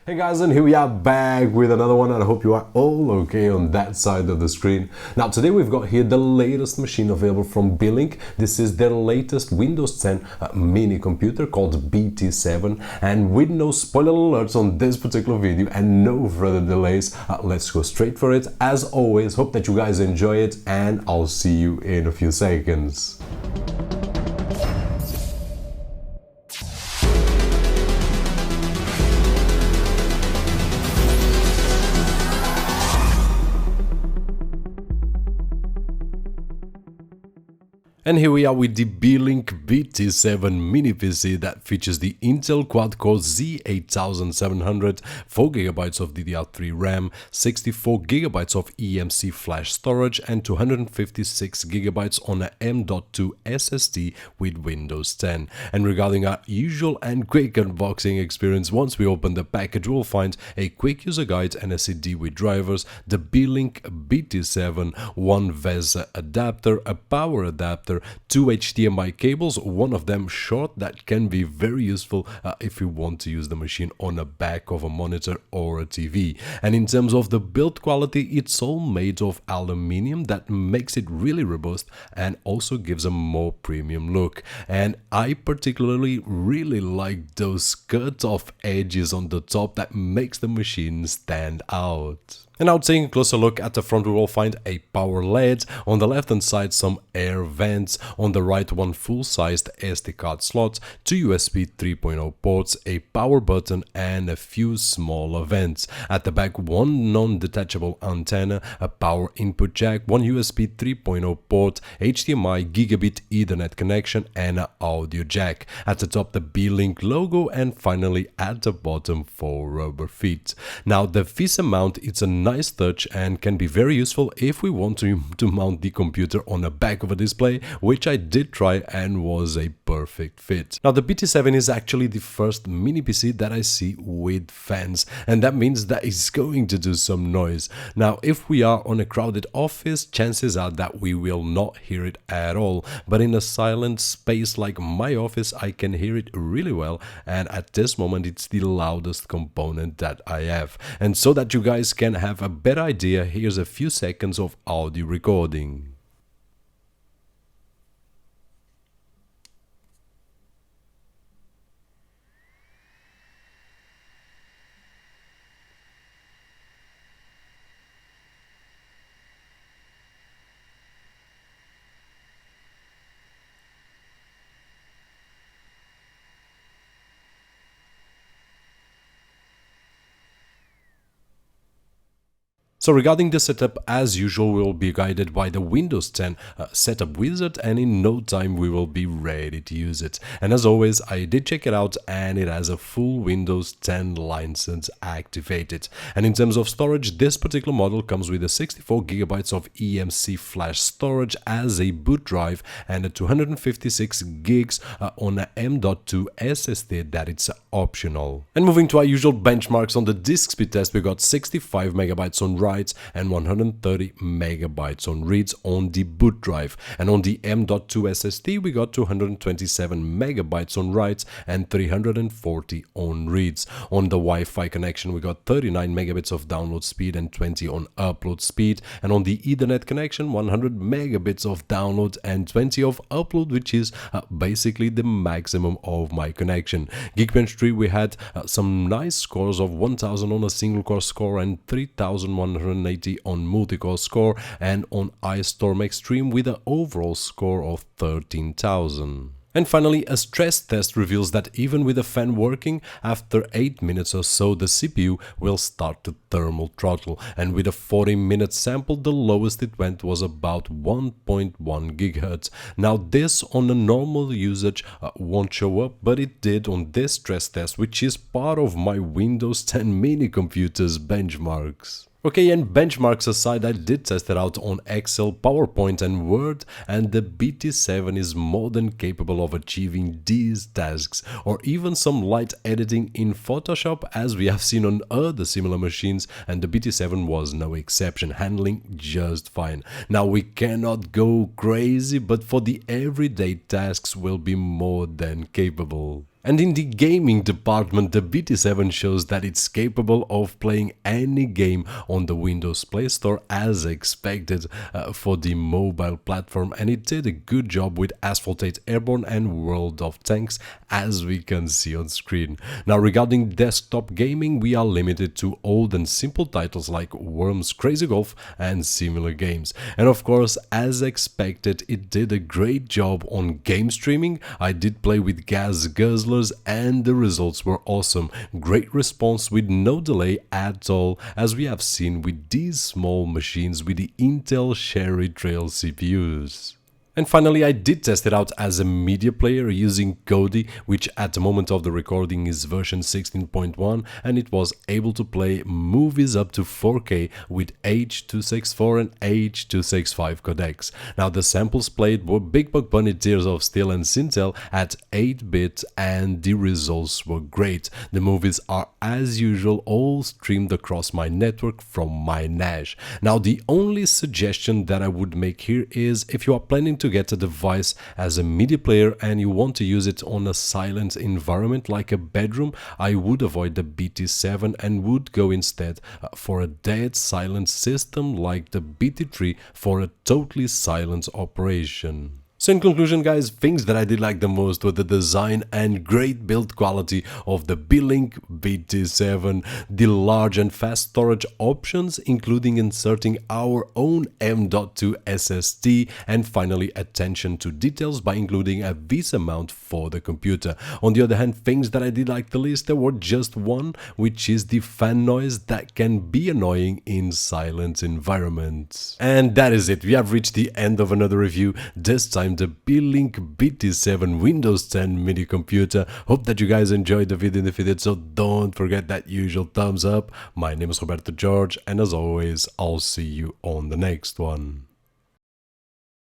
Hey guys, and here we are back with another one, and I hope you are all okay on that side of the screen. Now today we've got here the latest machine available from Beelink. This is their latest Windows 10 mini computer called BT7, and with no spoiler alerts on this particular video and no further delays, let's go straight for it. As always, hope that you guys enjoy it, and I'll see you in a few seconds. And here we are with the Beelink BT7 mini PC that features the Intel quad-core Z8700, 4GB of DDR3 Ram, 64GB of Emmc Flash Storage, and 256GB on a M.2 SSD with Windows 10. And regarding our usual and quick unboxing experience, once we open the package we'll find a quick user guide and a CD with drivers, the Beelink BT7, one VESA adapter, a power adapter, two HDMI cables, one of them short that can be very useful if you want to use the machine on the back of a monitor or a TV. And in terms of the build quality, it's all made of aluminium that makes it really robust and also gives a more premium look. And I particularly really like those cut off edges on the top that makes the machine stand out. And now taking a closer look at the front, we will find a power LED, on the left hand side some air vents, on the right one full-sized SD card slot, two USB 3.0 ports, a power button and a few smaller vents. At the back, one non-detachable antenna, a power input jack, one USB 3.0 port, HDMI, gigabit Ethernet connection and an audio jack. At the top the Beelink logo, and finally at the bottom 4 rubber feet. Now the Fisa Mount, it's a nice touch and can be very useful if we want to mount the computer on the back of a display, which I did try and was a perfect fit. Now the BT7 is actually the first mini PC that I see with fans, and that means that it's going to do some noise. Now if we are on a crowded office, chances are that we will not hear it at all, but in a silent space like my office I can hear it really well, and at this moment it's the loudest component that I have. And so that you guys can have a better idea, here's a few seconds of audio recording. So regarding the setup, as usual, we will be guided by the Windows 10 setup wizard, and in no time we will be ready to use it. And as always, I did check it out and it has a full Windows 10 license activated. And in terms of storage, this particular model comes with a 64GB of Emmc Flash Storage as a boot drive and a 256 gigs on a M.2 SSD that it's optional. And moving to our usual benchmarks on the disk speed test, we got 65 megabytes on write and 130 megabytes on reads on the boot drive. And on the M.2 SSD, we got 227 megabytes on writes and 340 on reads. On the Wi-Fi connection, we got 39 megabits of download speed and 20 on upload speed. And on the Ethernet connection, 100 megabits of download and 20 of upload, which is basically the maximum of my connection. Geekbench 3, we had some nice scores of 1000 on a single core score and 3180 on multi-core score, and on iStorm Extreme with an overall score of 13,000. And finally, a stress test reveals that even with the fan working, after 8 minutes or so the CPU will start to thermal throttle, and with a 40-minute sample the lowest it went was about 1.1 GHz. Now this on a normal usage won't show up, but it did on this stress test, which is part of my Windows 10 mini computer's benchmarks. Okay, and benchmarks aside, I did test it out on Excel, PowerPoint and Word, and the BT7 is more than capable of achieving these tasks, or even some light editing in Photoshop as we have seen on other similar machines, and the BT7 was no exception, handling just fine. Now we cannot go crazy, but for the everyday tasks will be more than capable. And in the gaming department, the BT7 shows that it's capable of playing any game on the Windows Play Store as expected for the mobile platform, and it did a good job with Asphalt 8 Airborne and World of Tanks, as we can see on screen. Now, regarding desktop gaming, we are limited to old and simple titles like Worms Crazy Golf and similar games. And of course, as expected, it did a great job on game streaming. I did play with Gas Guzzler, and the results were awesome. Great response with no delay at all, as we have seen with these small machines with the Intel Cherry Trail CPUs. And finally, I did test it out as a media player using Kodi, which at the moment of the recording is version 16.1, and it was able to play movies up to 4K with H264 and H265 codecs. Now, the samples played were Big Bug Bunny, Tears of Steel and Sintel at 8-bit, and the results were great. The movies are, as usual, all streamed across my network from my NAS. Now, the only suggestion that I would make here is if you are planning to get a device as a media player and you want to use it on a silent environment like a bedroom, I would avoid the BT7 and would go instead for a dead silent system like the BT3 for a totally silent operation. So in conclusion, guys, things that I did like the most were the design and great build quality of the Beelink BT7, the large and fast storage options, including inserting our own M.2 SSD, and finally attention to details by including a Fisa Mount for the computer. On the other hand, things that I did like the least, there were just one, which is the fan noise that can be annoying in silent environments. And that is it. We have reached the end of another review, this time the Beelink BT7 Windows 10 mini computer. Hope that you guys enjoyed the video, and if you did so, don't forget that usual thumbs up. My name is Roberto George, and as always, I'll see you on the next one.